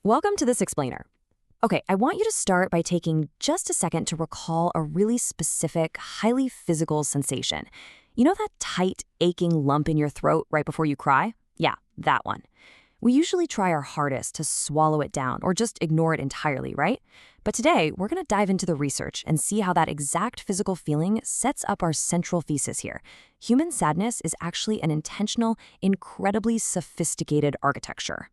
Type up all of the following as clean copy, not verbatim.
Welcome to this explainer. Okay, I want you to start by taking just a second to recall a really specific, highly physical sensation. You know that tight, aching lump in your throat right before you cry? Yeah, that one. We usually try our hardest to swallow it down or just ignore it entirely, right? But today, we're going to dive into the research and see how that exact physical feeling sets up our central thesis here. Human sadness is actually an intentional, incredibly sophisticated architecture.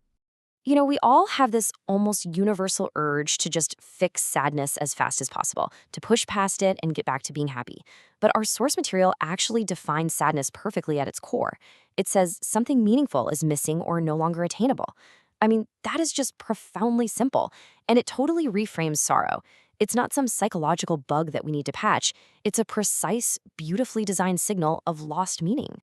We all have this almost universal urge to just fix sadness as fast as possible, to push past it and get back to being happy. But our source material actually defines sadness perfectly at its core. It says something meaningful is missing or no longer attainable. I mean, that is just profoundly simple, and it totally reframes sorrow. It's not some psychological bug that we need to patch. It's a precise, beautifully designed signal of lost meaning.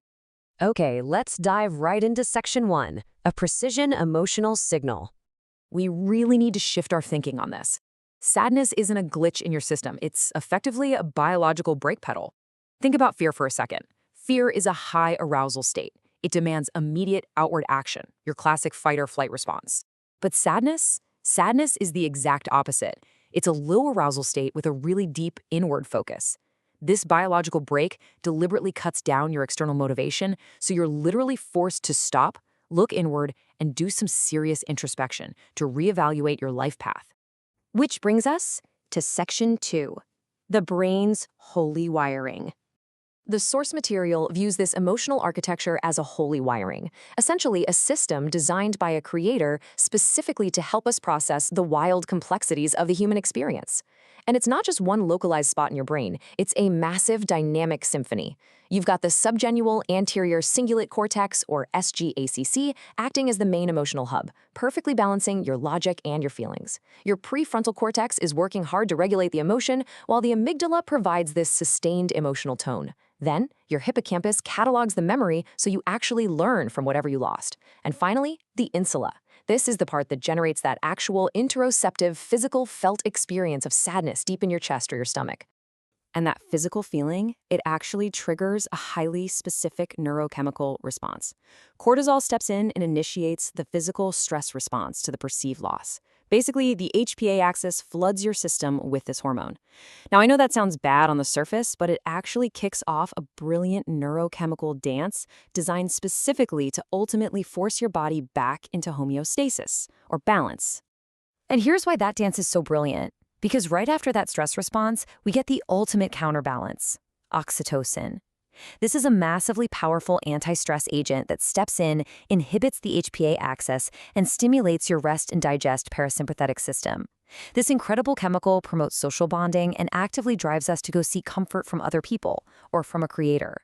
Okay, let's dive right into Section 1, a precision emotional signal. We really need to shift our thinking on this. Sadness isn't a glitch in your system. It's effectively a biological brake pedal. Think about fear for a second. Fear is a high arousal state. It demands immediate outward action, your classic fight or flight response. But sadness? Sadness is the exact opposite. It's a low arousal state with a really deep inward focus. This biological brake deliberately cuts down your external motivation, so you're literally forced to stop, look inward, and do some serious introspection to reevaluate your life path. Which brings us to Section 2, the brain's holy wiring. The source material views this emotional architecture as a holy wiring, essentially a system designed by a creator specifically to help us process the wild complexities of the human experience. And it's not just one localized spot in your brain, it's a massive dynamic symphony. You've got the subgenual anterior cingulate cortex, or SGACC, acting as the main emotional hub, perfectly balancing your logic and your feelings. Your prefrontal cortex is working hard to regulate the emotion, while the amygdala provides this sustained emotional tone. Then, your hippocampus catalogs the memory so you actually learn from whatever you lost. And finally, the insula. This is the part that generates that actual interoceptive, physical, felt experience of sadness deep in your chest or your stomach. And that physical feeling, it actually triggers a highly specific neurochemical response. Cortisol steps in and initiates the physical stress response to the perceived loss. Basically, the HPA axis floods your system with this hormone. Now, I know that sounds bad on the surface, but it actually kicks off a brilliant neurochemical dance designed specifically to ultimately force your body back into homeostasis, or balance. And here's why that dance is so brilliant. Because right after that stress response, we get the ultimate counterbalance, oxytocin. This is a massively powerful anti-stress agent that steps in, inhibits the HPA axis, and stimulates your rest and digest parasympathetic system. This incredible chemical promotes social bonding and actively drives us to go seek comfort from other people or from a creator.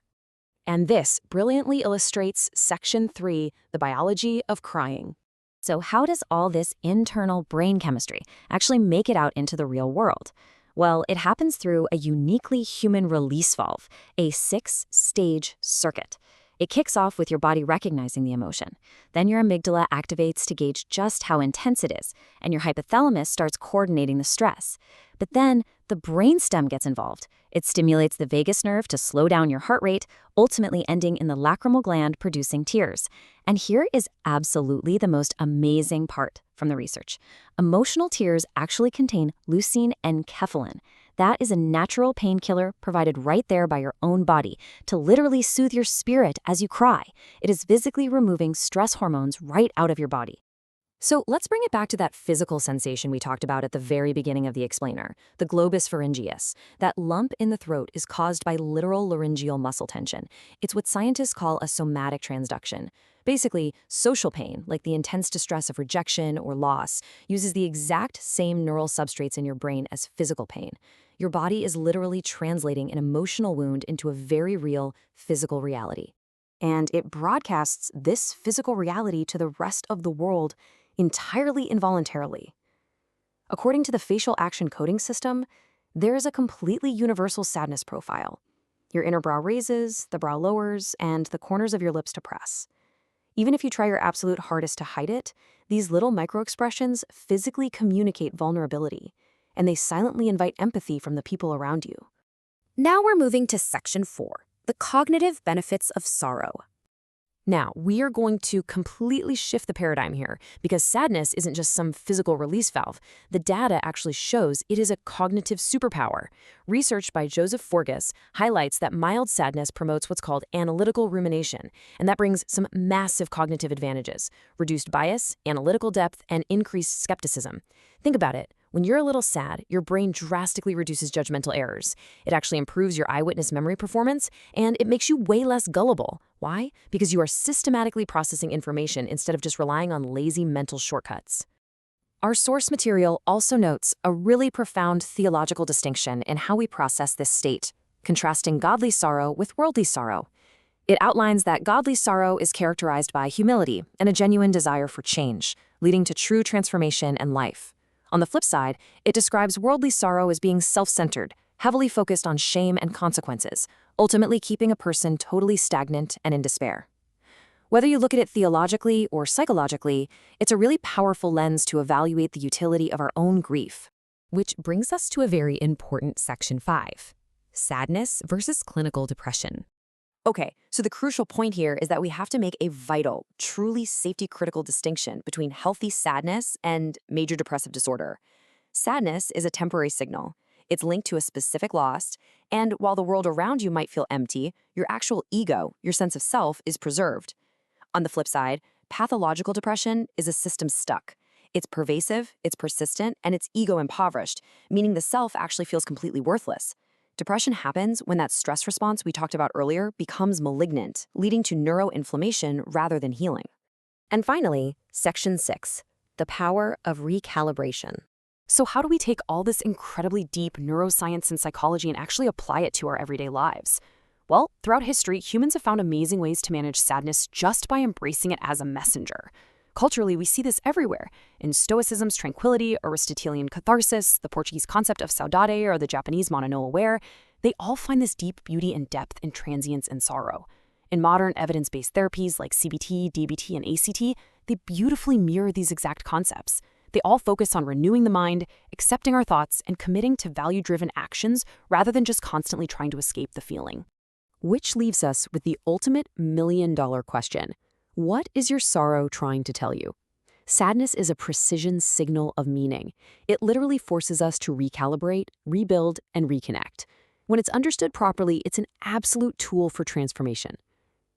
And this brilliantly illustrates Section 3, the biology of crying. So how does all this internal brain chemistry actually make it out into the real world? Well, it happens through a uniquely human release valve, a 6-stage circuit. It kicks off with your body recognizing the emotion. Then your amygdala activates to gauge just how intense it is, and your hypothalamus starts coordinating the stress. But then the brainstem gets involved. It stimulates the vagus nerve to slow down your heart rate, ultimately ending in the lacrimal gland producing tears. And here is absolutely the most amazing part from the research. Emotional tears actually contain leucine and enkephalin. That is a natural painkiller provided right there by your own body to literally soothe your spirit as you cry. It is physically removing stress hormones right out of your body. So let's bring it back to that physical sensation we talked about at the very beginning of the explainer, the globus pharyngeus. That lump in the throat is caused by literal laryngeal muscle tension. It's what scientists call a somatic transduction. Basically, social pain, like the intense distress of rejection or loss, uses the exact same neural substrates in your brain as physical pain. Your body is literally translating an emotional wound into a very real physical reality. And it broadcasts this physical reality to the rest of the world entirely involuntarily. According to the facial action coding system, there is a completely universal sadness profile. Your inner brow raises, the brow lowers, and the corners of your lips depress. Even if you try your absolute hardest to hide it, these little microexpressions physically communicate vulnerability, and they silently invite empathy from the people around you. Now we're moving to Section 4, the cognitive benefits of sorrow. Now, we are going to completely shift the paradigm here because sadness isn't just some physical release valve. The data actually shows it is a cognitive superpower. Research by Joseph Forgas highlights that mild sadness promotes what's called analytical rumination, and that brings some massive cognitive advantages: reduced bias, analytical depth, and increased skepticism. Think about it. When you're a little sad, your brain drastically reduces judgmental errors. It actually improves your eyewitness memory performance, and it makes you way less gullible. Why? Because you are systematically processing information instead of just relying on lazy mental shortcuts. Our source material also notes a really profound theological distinction in how we process this state, contrasting godly sorrow with worldly sorrow. It outlines that godly sorrow is characterized by humility and a genuine desire for change, leading to true transformation and life. On the flip side, it describes worldly sorrow as being self-centered, heavily focused on shame and consequences, ultimately keeping a person totally stagnant and in despair. Whether you look at it theologically or psychologically, it's a really powerful lens to evaluate the utility of our own grief. Which brings us to a very important section 5, sadness versus clinical depression. Okay, so the crucial point here is that we have to make a vital, truly safety-critical distinction between healthy sadness and major depressive disorder. Sadness is a temporary signal. It's linked to a specific loss, and while the world around you might feel empty, your actual ego, your sense of self, is preserved. On the flip side, pathological depression is a system stuck. It's pervasive, it's persistent, and it's ego-impoverished, meaning the self actually feels completely worthless. Depression happens when that stress response we talked about earlier becomes malignant, leading to neuroinflammation rather than healing. And finally, section 6, the power of recalibration. So how do we take all this incredibly deep neuroscience and psychology and actually apply it to our everyday lives? Well, throughout history, humans have found amazing ways to manage sadness just by embracing it as a messenger. Culturally, we see this everywhere. In Stoicism's tranquility, Aristotelian catharsis, the Portuguese concept of saudade, or the Japanese mono no aware, they all find this deep beauty and depth in transience and sorrow. In modern evidence-based therapies like CBT, DBT, and ACT, they beautifully mirror these exact concepts. They all focus on renewing the mind, accepting our thoughts, and committing to value-driven actions rather than just constantly trying to escape the feeling. Which leaves us with the ultimate million-dollar question. What is your sorrow trying to tell you? Sadness is a precision signal of meaning. It literally forces us to recalibrate, rebuild, and reconnect. When it's understood properly, it's an absolute tool for transformation.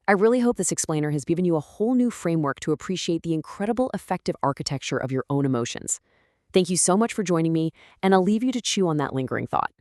I really hope this explainer has given you a whole new framework to appreciate the incredible effective architecture of your own emotions. Thank you so much for joining me, and I'll leave you to chew on that lingering thought.